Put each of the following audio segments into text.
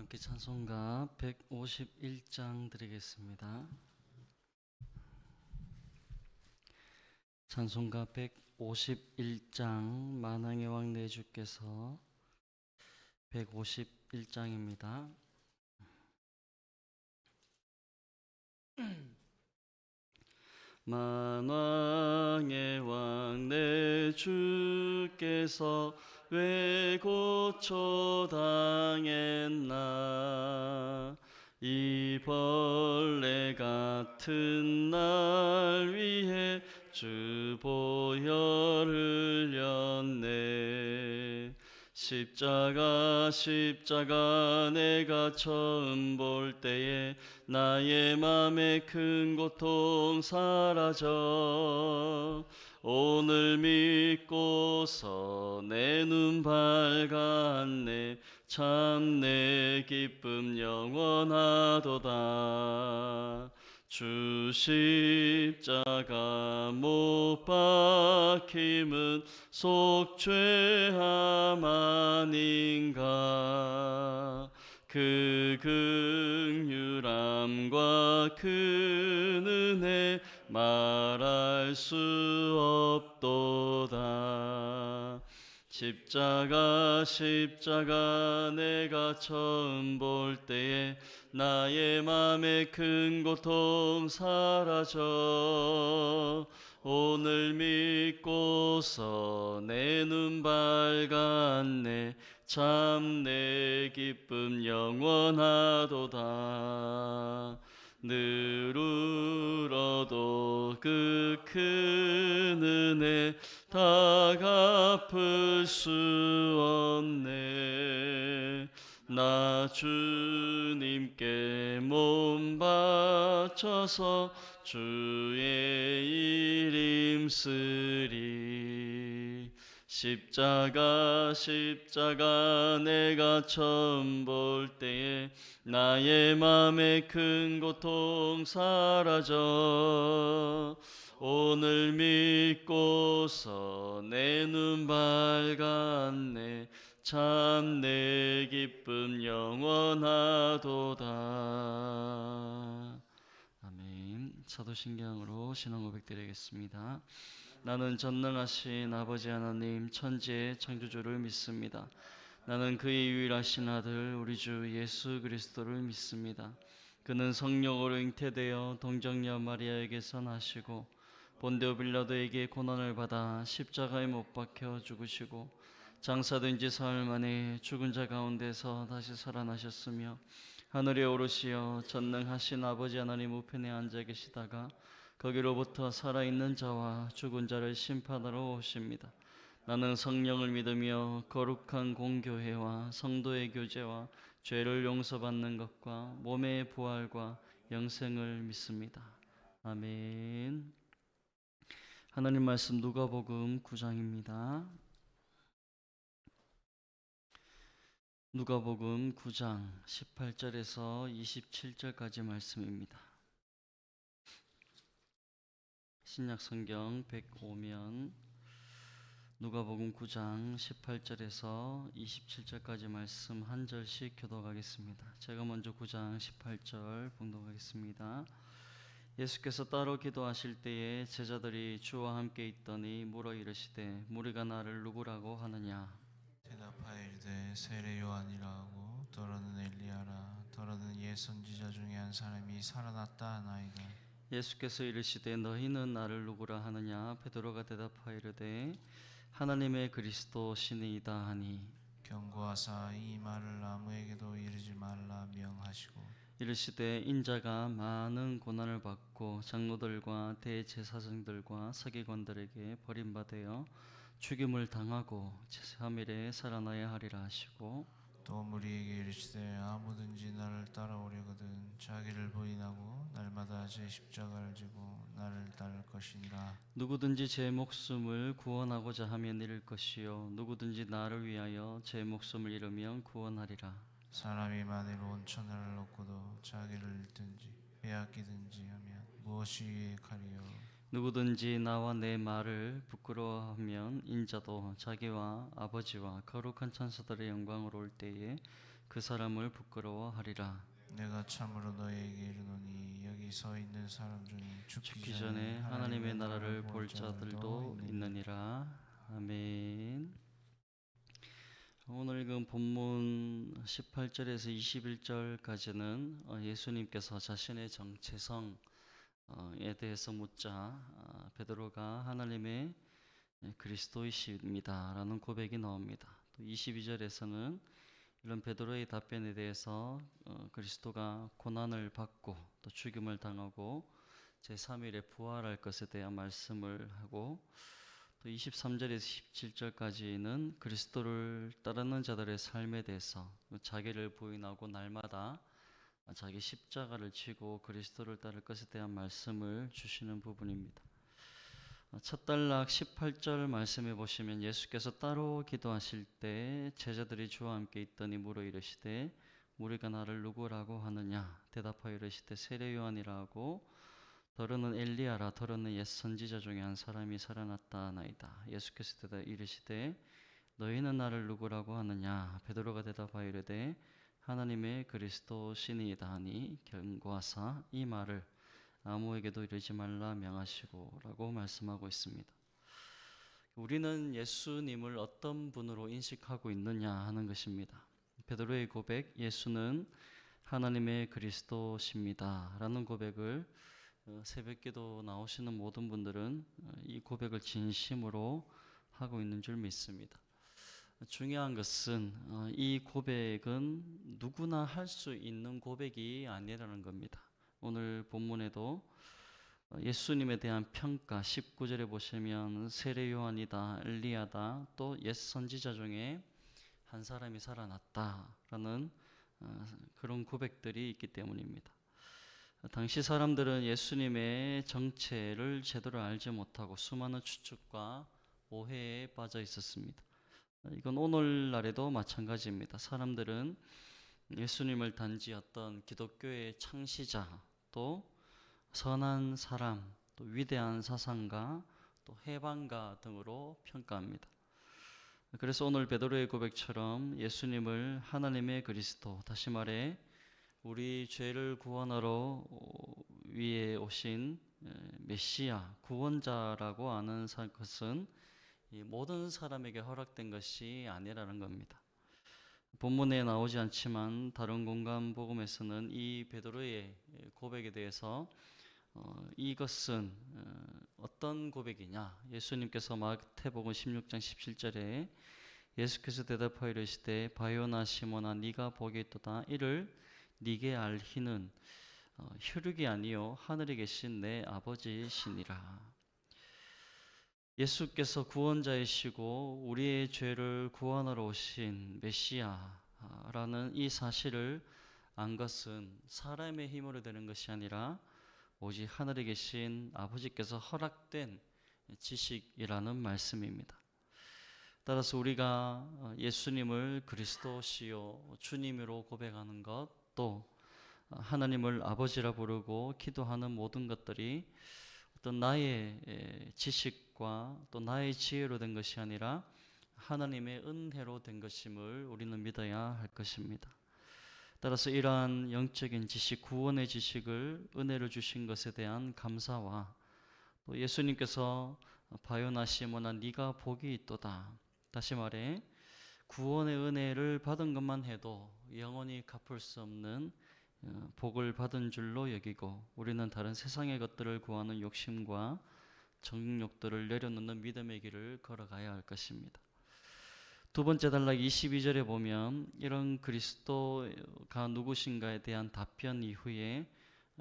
함께 찬송가 151장 드리겠습니다. 찬송가 151장 만왕의 왕 내 주께서 151장입니다. 만왕의 왕 내 주께서 왜 고초당했나. 이 벌레 같은 날 위해 주 보혈을 흘렸네. 십자가 내가 처음 볼 때에 나의 맘에 큰 고통 사라져. 오늘 믿고서 내 눈 밝았네. 참 내 기쁨 영원하도다. 주 십자가 못 박힘은 속죄함 아닌가. 그 긍휼함과 그 은혜 말할 수 없도다. 십자가 내가 처음 볼 때에 나의 맘에 큰 고통 사라져. 오늘 믿고서 내 눈 밝았네. 참 내 기쁨 영원하도다. 늘 울어도 그 큰 은혜 다 갚을 수 없네. 나 주님께 몸 바쳐서 주의 일 힘쓰리. 십자가 내가 처음 볼 때에 나의 맘에 큰 고통 사라져. 오늘 믿고서 내 눈 밝았네. 참 내 기쁨 영원하도다. 아멘. 사도신경으로 신앙 고백 드리겠습니다. 나는 전능하신 아버지 하나님 천지의 창조주를 믿습니다. 나는 그의 유일하신 아들 우리 주 예수 그리스도를 믿습니다. 그는 성령으로 잉태되어 동정녀 마리아에게서 나시고 본디오 빌라도에게 고난을 받아 십자가에 못 박혀 죽으시고 장사된 지 사흘 만에 죽은 자 가운데서 다시 살아나셨으며 하늘에 오르시어 전능하신 아버지 하나님 우편에 앉아 계시다가 거기로부터 살아있는 자와 죽은 자를 심판하러 오십니다. 나는 성령을 믿으며 거룩한 공교회와 성도의 교제와 죄를 용서받는 것과 몸의 부활과 영생을 믿습니다. 아멘. 하나님 말씀 누가복음 9장입니다. 누가복음 9장 18절에서 27절까지 말씀입니다. 신약 성경 105면 누가복음 9장 18절에서 27절까지 말씀 한 절씩 교독하겠습니다. 제가 먼저 9장 18절 봉독하겠습니다. 예수께서 따로 기도하실 때에 제자들이 주와 함께 있더니 물어 이르시되 무리가 나를 누구라고 하느냐. 대답하여 이르되 세례 요한이라 하고 더러는 엘리야라 더러는 옛 선지자 중에 한 사람이 살아났다 하나이다. 예수께서 이르시되 너희는 나를 누구라 하느냐. 베드로가 대답하여 이르되 하나님의 그리스도 시니이다 하니 경고하사 이 말을 아무에게도 이르지 말라 명하시고 이르시되 인자가 많은 고난을 받고 장로들과 대제사장들과 서기관들에게 버림받아 죽임을 당하고 제3일에 살아나야 하리라 하시고 또 무리에게 이르시되 아무든지 나를 따라오려거든 자기를 부인하고 날마다 제 십자가를 지고 나를 따를 것이니라. 누구든지 제 목숨을 구원하고자 하면 잃을 것이요 누구든지 나를 위하여 제 목숨을 잃으면 구원하리라. 사람이 만일 온 천하를 얻고도 자기를 잃든지 빼앗기든지 하면 무엇이 유익하리요. 누구든지 나와 내 말을 부끄러워하면 인자도 자기와 아버지와 거룩한 천사들의 영광으로 올 때에 그 사람을 부끄러워하리라. 내가 참으로 너희에게 이르노니 여기 서 있는 사람 중에 죽기 전에 하나님의 나라를 볼 자들도 있느니라. 아멘. 오늘 읽은 본문 18절에서 21절까지는 예수님께서 자신의 정체성에 대해서 묻자 베드로가 하나님의 그리스도이십니다 라는 고백이 나옵니다. 또 22절에서는 이런 베드로의 답변에 대해서 그리스도가 고난을 받고 또 죽임을 당하고 제3일에 부활할 것에 대한 말씀을 하고 또 23절에서 17절까지는 그리스도를 따르는 자들의 삶에 대해서 자기를 부인하고 날마다 자기 십자가를 지고 그리스도를 따를 것에 대한 말씀을 주시는 부분입니다. 첫 단락 18절 말씀해 보시면 예수께서 따로 기도하실 때 제자들이 주와 함께 있더니 물어 이르시되 우리가 나를 누구라고 하느냐 대답하여 이르시되 세례 요한이라 하고 더러는 엘리야라 더러는 옛 선지자 중에 한 사람이 살아났다 하나이다. 예수께서 대답 이르시되 너희는 나를 누구라고 하느냐 베드로가 대답하여 이르되 하나님의 그리스도시니이다 하니 경고하사 이 말을 아무에게도 이르지 말라 명하시고 라고 말씀하고 있습니다. 우리는 예수님을 어떤 분으로 인식하고 있느냐 하는 것입니다. 베드로의 고백, 예수는 하나님의 그리스도십니다 라는 고백을 새벽기도 나오시는 모든 분들은 이 고백을 진심으로 하고 있는 줄 믿습니다. 중요한 것은 이 고백은 누구나 할 수 있는 고백이 아니라는 겁니다. 오늘 본문에도 예수님에 대한 평가 19절에 보시면 세례 요한이다, 엘리야다, 또 옛 선지자 중에 한 사람이 살아났다라는 그런 고백들이 있기 때문입니다. 당시 사람들은 예수님의 정체를 제대로 알지 못하고 수많은 추측과 오해에 빠져 있었습니다. 이건 오늘날에도 마찬가지입니다. 사람들은 예수님을 단지 어떤 기독교의 창시자, 또 선한 사람, 또 위대한 사상가, 또 해방가 등으로 평가합니다. 그래서 오늘 베드로의 고백처럼 예수님을 하나님의 그리스도, 다시 말해 우리 죄를 구원하러 위에 오신 메시아, 구원자라고 아는 것은 모든 사람에게 허락된 것이 아니라는 겁니다. 본문에 나오지 않지만 다른 공간 복음에서는 이 베드로의 고백에 대해서 이것은 어떤 고백이냐? 예수님께서 마태복음 16장 17절에 예수께서 대답하여 이르시되 바요나 시몬아 네가 복이 있도다 이를 네게 알히는 혈육이 아니요 하늘에 계신 내 아버지시니라. 예수께서 구원자이시고 우리의 죄를 구원하러 오신 메시아라는 이 사실을 안 것은 사람의 힘으로 되는 것이 아니라 오직 하늘에 계신 아버지께서 허락된 지식이라는 말씀입니다. 따라서 우리가 예수님을 그리스도시요 주님으로 고백하는 것, 또 하나님을 아버지라 부르고 기도하는 모든 것들이 어떤 나의 지식과 또 나의 지혜로 된 것이 아니라 하나님의 은혜로 된 것임을 우리는 믿어야 할 것입니다. 따라서 이러한 영적인 지식, 구원의 지식을 은혜를 주신 것에 대한 감사와 또 예수님께서 바요나 시몬아 네가 복이 있도다, 다시 말해 구원의 은혜를 받은 것만 해도 영원히 갚을 수 없는 복을 받은 줄로 여기고 우리는 다른 세상의 것들을 구하는 욕심과 정욕들을 내려놓는 믿음의 길을 걸어가야 할 것입니다. 두 번째 단락 22절에 보면 이런 그리스도가 누구신가에 대한 답변 이후에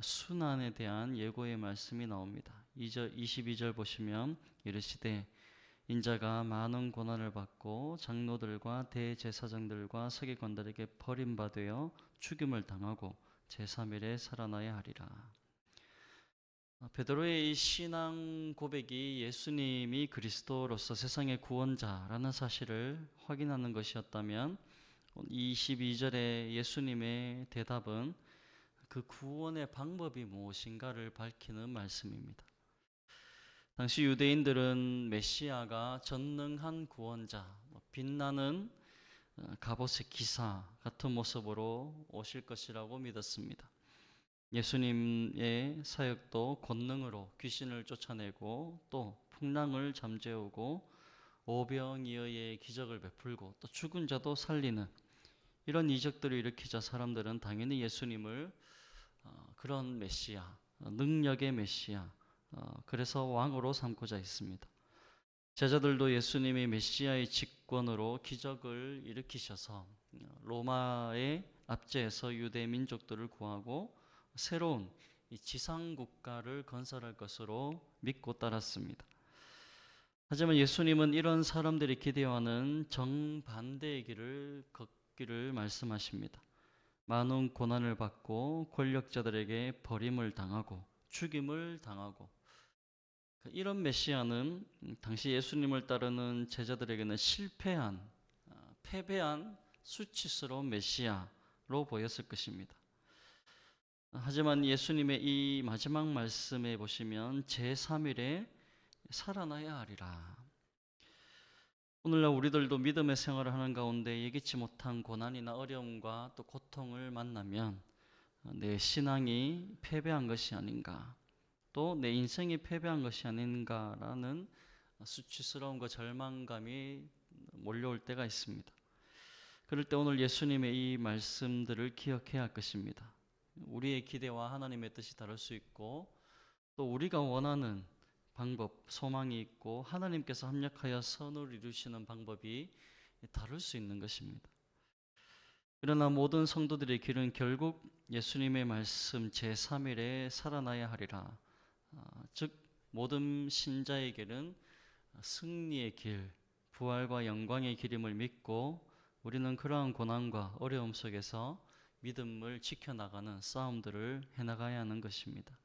순환에 대한 예고의 말씀이 나옵니다. 22절 보시면 이르시되 인자가 많은 고난을 받고 장로들과 대제사장들과 서기관들에게 버림받아 죽임을 당하고 제3일에 살아나야 하리라. 베드로의 이 신앙 고백이 예수님이 그리스도로서 세상의 구원자라는 사실을 확인하는 것이었다면 22절의 예수님의 대답은 그 구원의 방법이 무엇인가를 밝히는 말씀입니다. 당시 유대인들은 메시아가 전능한 구원자, 빛나는 갑옷의 기사 같은 모습으로 오실 것이라고 믿었습니다. 예수님의 사역도 권능으로 귀신을 쫓아내고 또 풍랑을 잠재우고 오병이어의 기적을 베풀고 또 죽은 자도 살리는 이런 이적들을 일으키자 사람들은 당연히 예수님을 그런 메시아, 능력의 메시아, 그래서 왕으로 삼고자 했습니다. 제자들도 예수님이 메시아의 직권으로 기적을 일으키셔서 로마의 압제에서 유대 민족들을 구하고 새로운 이 지상 국가를 건설할 것으로 믿고 따랐습니다. 하지만 예수님은 이런 사람들이 기대하는 정반대의 길을 걷기를 말씀하십니다. 많은 고난을 받고 권력자들에게 버림을 당하고 죽임을 당하고 이런 메시아는 당시 예수님을 따르는 제자들에게는 실패한, 패배한 수치스러운 메시아로 보였을 것입니다. 하지만 예수님의 이 마지막 말씀에 보시면 제3일에 살아나야 하리라. 오늘날 우리들도 믿음의 생활을 하는 가운데 예기치 못한 고난이나 어려움과 또 고통을 만나면 내 신앙이 패배한 것이 아닌가, 또 내 인생이 패배한 것이 아닌가라는 수치스러움과 절망감이 몰려올 때가 있습니다. 그럴 때 오늘 예수님의 이 말씀들을 기억해야 할 것입니다. 우리의 기대와 하나님의 뜻이 다를 수 있고 또 우리가 원하는 방법, 소망이 있고 하나님께서 합력하여 선을 이루시는 방법이 다를 수 있는 것입니다. 그러나 모든 성도들의 길은 결국 예수님의 말씀 제3일에 살아나야 하리라. 즉 모든 신자의 길은 승리의 길, 부활과 영광의 길임을 믿고 우리는 그러한 고난과 어려움 속에서 믿음을 지켜나가는 싸움들을 해나가야 하는 것입니다.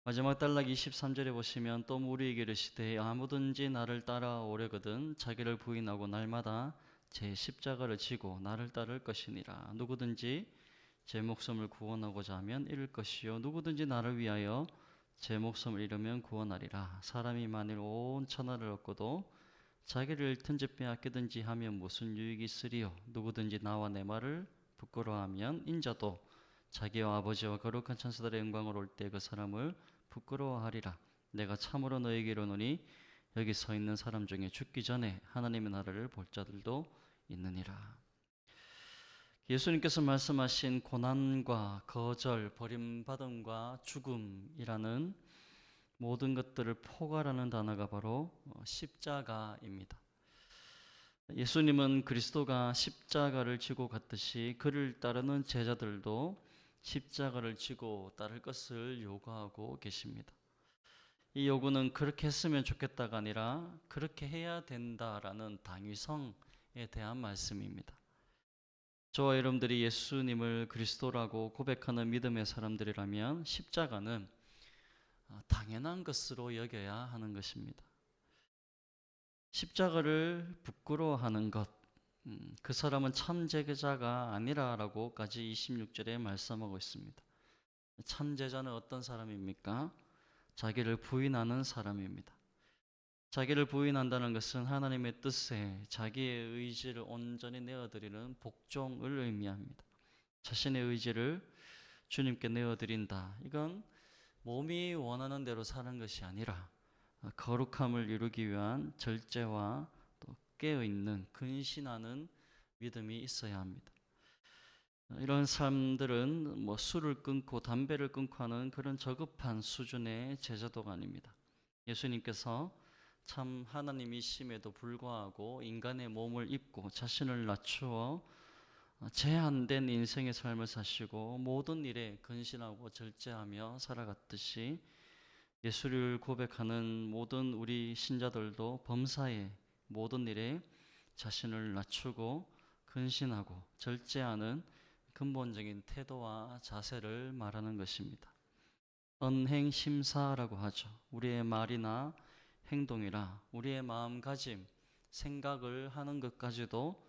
마지막 단락 23절에 보시면 또 우리에게 이르시되 아무든지 나를 따라오려거든 자기를 부인하고 날마다 제 십자가를 지고 나를 따를 것이니라. 누구든지 제 목숨을 구원하고자 하면 잃을 것이요 누구든지 나를 위하여 제 목숨을 잃으면 구원하리라. 사람이 만일 온 천하를 얻고도 자기를 잃든지 빼앗기든지 하면 무슨 유익이 있으리요. 누구든지 나와 내 말을 부끄러워하면 인자도 자기와 아버지와 거룩한 천사들의 영광을 올 때 그 사람을 부끄러워하리라. 내가 참으로 너에게 이르노니 여기 서 있는 사람 중에 죽기 전에 하나님의 나라를 볼 자들도 있느니라. 예수님께서 말씀하신 고난과 거절, 버림받음과 죽음이라는 모든 것들을 포괄하는 단어가 바로 십자가입니다. 예수님은 그리스도가 십자가를 지고 갔듯이 그를 따르는 제자들도 십자가를 지고 따를 것을 요구하고 계십니다. 이 요구는 그렇게 했으면 좋겠다가 아니라 그렇게 해야 된다라는 당위성에 대한 말씀입니다. 저와 여러분들이 예수님을 그리스도라고 고백하는 믿음의 사람들이라면 십자가는 당연한 것으로 여겨야 하는 것입니다. 십자가를 부끄러워하는 것, 그 사람은 참 제자가 아니라라고까지 26절에 말씀하고 있습니다. 참 제자는 어떤 사람입니까? 자기를 부인하는 사람입니다. 자기를 부인한다는 것은 하나님의 뜻에 자기의 의지를 온전히 내어드리는 복종을 의미합니다. 자신의 의지를 주님께 내어드린다. 이건 몸이 원하는 대로 사는 것이 아니라 거룩함을 이루기 위한 절제와 또 깨어있는 근신하는 믿음이 있어야 합니다. 이런 사람들은 술을 끊고 담배를 끊고 하는 그런 저급한 수준의 제자도가 아닙니다. 예수님께서 참 하나님이심에도 불구하고 인간의 몸을 입고 자신을 낮추어 제한된 인생의 삶을 사시고 모든 일에 근신하고 절제하며 살아갔듯이 예수를 고백하는 모든 우리 신자들도 범사의 모든 일에 자신을 낮추고 근신하고 절제하는 근본적인 태도와 자세를 말하는 것입니다. 언행심사라고 하죠. 우리의 말이나 행동이라 우리의 마음가짐, 생각을 하는 것까지도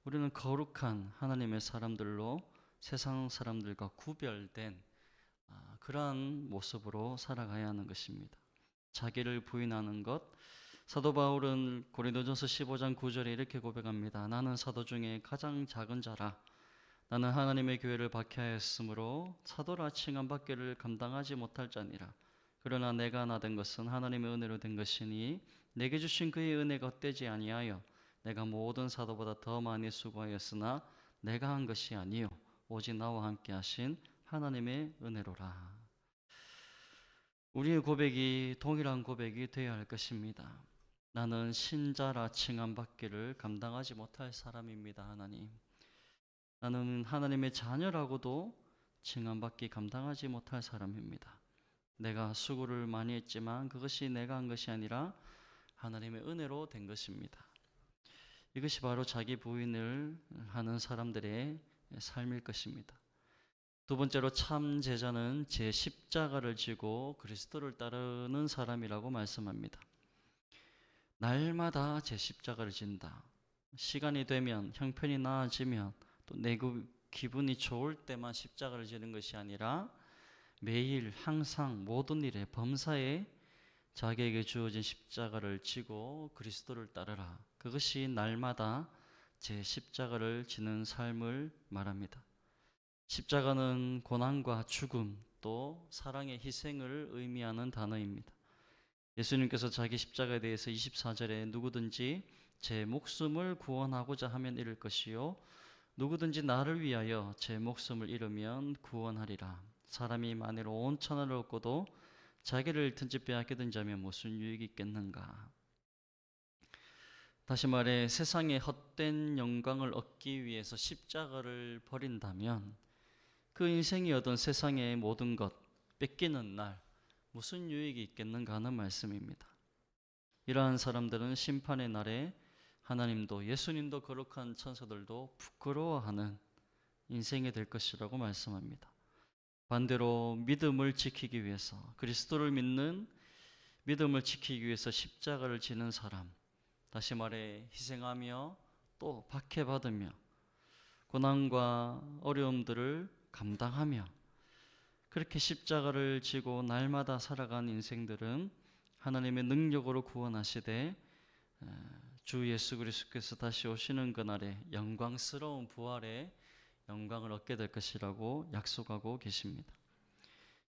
우리는 거룩한 하나님의 사람들로 세상 사람들과 구별된 그러한 모습으로 살아가야 하는 것입니다. 자기를 부인하는 것, 사도 바울은 고린도전서 15장 9절에 이렇게 고백합니다. 나는 사도 중에 가장 작은 자라. 나는 하나님의 교회를 박해하였으므로 사도라 칭함받기를 감당하지 못할 자니라. 그러나 내가 나된 것은 하나님의 은혜로 된 것이니 내게 주신 그의 은혜가 헛되지 아니하여 내가 모든 사도보다 더 많이 수고하였으나 내가 한 것이 아니요 오직 나와 함께 하신 하나님의 은혜로라. 우리의 고백이 동일한 고백이 되어야 할 것입니다. 나는 신자라 칭함받기를 감당하지 못할 사람입니다. 하나님, 나는 하나님의 자녀라고도 칭함받기 감당하지 못할 사람입니다. 내가 수고를 많이 했지만 그것이 내가 한 것이 아니라 하나님의 은혜로 된 것입니다. 이것이 바로 자기 부인을 하는 사람들의 삶일 것입니다. 두 번째로 참 제자는 제 십자가를 지고 그리스도를 따르는 사람이라고 말씀합니다. 날마다 제 십자가를 진다. 시간이 되면, 형편이 나아지면, 또 내 기분이 좋을 때만 십자가를 지는 것이 아니라 매일 항상 모든 일에 범사에 자기에게 주어진 십자가를 지고 그리스도를 따르라. 그것이 날마다 제 십자가를 지는 삶을 말합니다. 십자가는 고난과 죽음 또 사랑의 희생을 의미하는 단어입니다. 예수님께서 자기 십자가에 대해서 24절에 누구든지 제 목숨을 구원하고자 하면 잃을 것이요 누구든지 나를 위하여 제 목숨을 잃으면 구원하리라. 사람이 만일 온 천하를 얻고도 자기를 잃든지 빼앗기든 자면 무슨 유익이 있겠는가. 다시 말해 세상의 헛된 영광을 얻기 위해서 십자가를 버린다면 그 인생이 얻은 세상의 모든 것 뺏기는 날 무슨 유익이 있겠는가 하는 말씀입니다. 이러한 사람들은 심판의 날에 하나님도 예수님도 거룩한 천사들도 부끄러워하는 인생이 될 것이라고 말씀합니다. 반대로 믿음을 지키기 위해서 그리스도를 믿는 믿음을 지키기 위해서 십자가를 지는 사람, 다시 말해 희생하며 또 박해받으며 고난과 어려움들을 감당하며 그렇게 십자가를 지고 날마다 살아간 인생들은 하나님의 능력으로 구원하시되 주 예수 그리스도께서 다시 오시는 그날에 영광스러운 부활의 영광을 얻게 될 것이라고 약속하고 계십니다.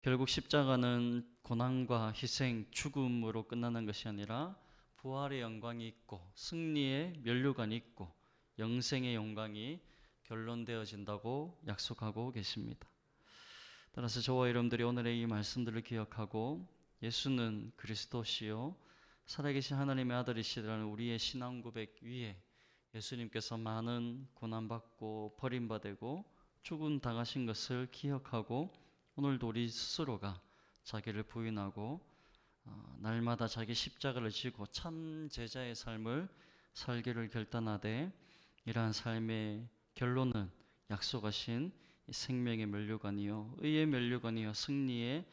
결국 십자가는 고난과 희생, 죽음으로 끝나는 것이 아니라 부활의 영광이 있고 승리의 면류관이 있고 영생의 영광이 결론되어진다고 약속하고 계십니다. 따라서 저와 여러분들이 오늘의 이 말씀들을 기억하고 예수는 그리스도시요 살아계신 하나님의 아들이시라는 우리의 신앙 고백 위에 예수님께서 많은 고난받고 버림받고 죽음 당하신 것을 기억하고 오늘도 우리 스스로가 자기를 부인하고 날마다 자기 십자가를 지고 참 제자의 삶을 살기를 결단하되 이러한 삶의 결론은 약속하신 생명의 면류관이요 의의 면류관이요 승리의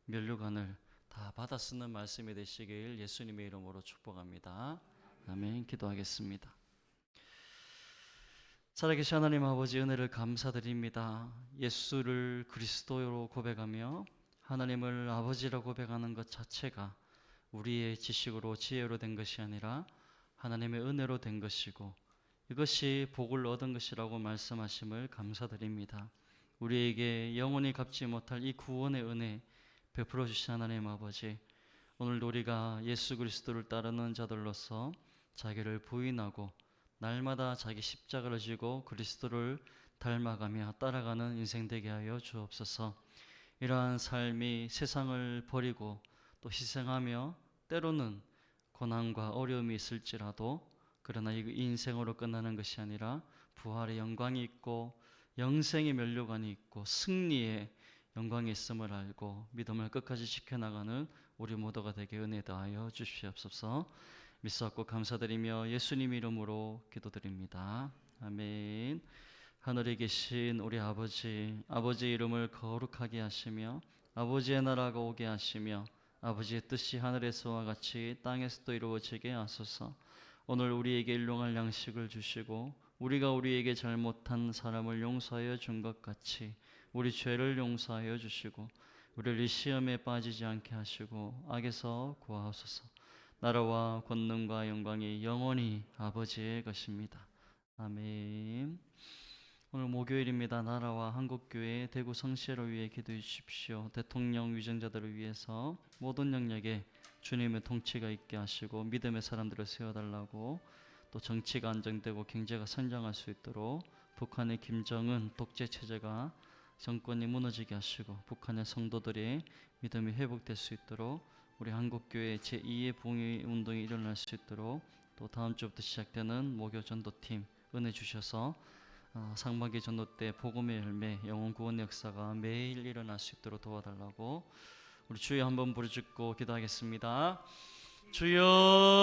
면류관을 다 받아 쓰는 말씀이 되시길 예수님의 이름으로 축복합니다. 아멘. 기도하겠습니다. 살아계신 하나님 아버지 은혜를 감사드립니다. 예수를 그리스도로 고백하며 하나님을 아버지라 고백하는 것 자체가 우리의 지식으로 지혜로 된 것이 아니라 하나님의 은혜로 된 것이고 이것이 복을 얻은 것이라고 말씀하심을 감사드립니다. 우리에게 영원히 갚지 못할 이 구원의 은혜 베풀어 주신 하나님 아버지, 오늘도 우리가 예수 그리스도를 따르는 자들로서 자기를 부인하고 날마다 자기 십자가를 지고 그리스도를 닮아가며 따라가는 인생 되게 하여 주옵소서. 이러한 삶이 세상을 버리고 또 희생하며 때로는 고난과 어려움이 있을지라도 그러나 이 인생으로 끝나는 것이 아니라 부활의 영광이 있고 영생의 면류관이 있고 승리의 영광이 있음을 알고 믿음을 끝까지 지켜나가는 우리 모두가 되게 은혜 더하여 주시옵소서. 믿사옵고 감사드리며 예수님 이름으로 기도드립니다. 아멘. 하늘에 계신 우리 아버지, 아버지의 이름을 거룩하게 하시며 아버지의 나라가 오게 하시며 아버지의 뜻이 하늘에서와 같이 땅에서도 이루어지게 하소서. 오늘 우리에게 일용할 양식을 주시고 우리가 우리에게 잘못한 사람을 용서하여 준 것 같이 우리 죄를 용서하여 주시고 우리를 시험에 빠지지 않게 하시고 악에서 구하소서. 나라와 권능과 영광이 영원히 아버지의 것입니다. 아멘. 오늘 목요일입니다. 나라와 한국교회 대구 성시를 위해 기도해 주십시오. 대통령 위정자들을 위해서 모든 영역에 주님의 통치가 있게 하시고 믿음의 사람들을 세워달라고, 또 정치가 안정되고 경제가 성장할 수 있도록 북한의 김정은 독재 체제가 정권이 무너지게 하시고 북한의 성도들의 믿음이 회복될 수 있도록, 우리 한국교회 제2의 봉의 운동이 일어날 수 있도록, 또 다음 주부터 시작되는 목요 전도팀 은혜 주셔서 상반기 전도 때 복음의 열매, 영혼 구원 역사가 매일 일어날 수 있도록 도와달라고 우리 주여 한번 부르짖고 기도하겠습니다. 주여.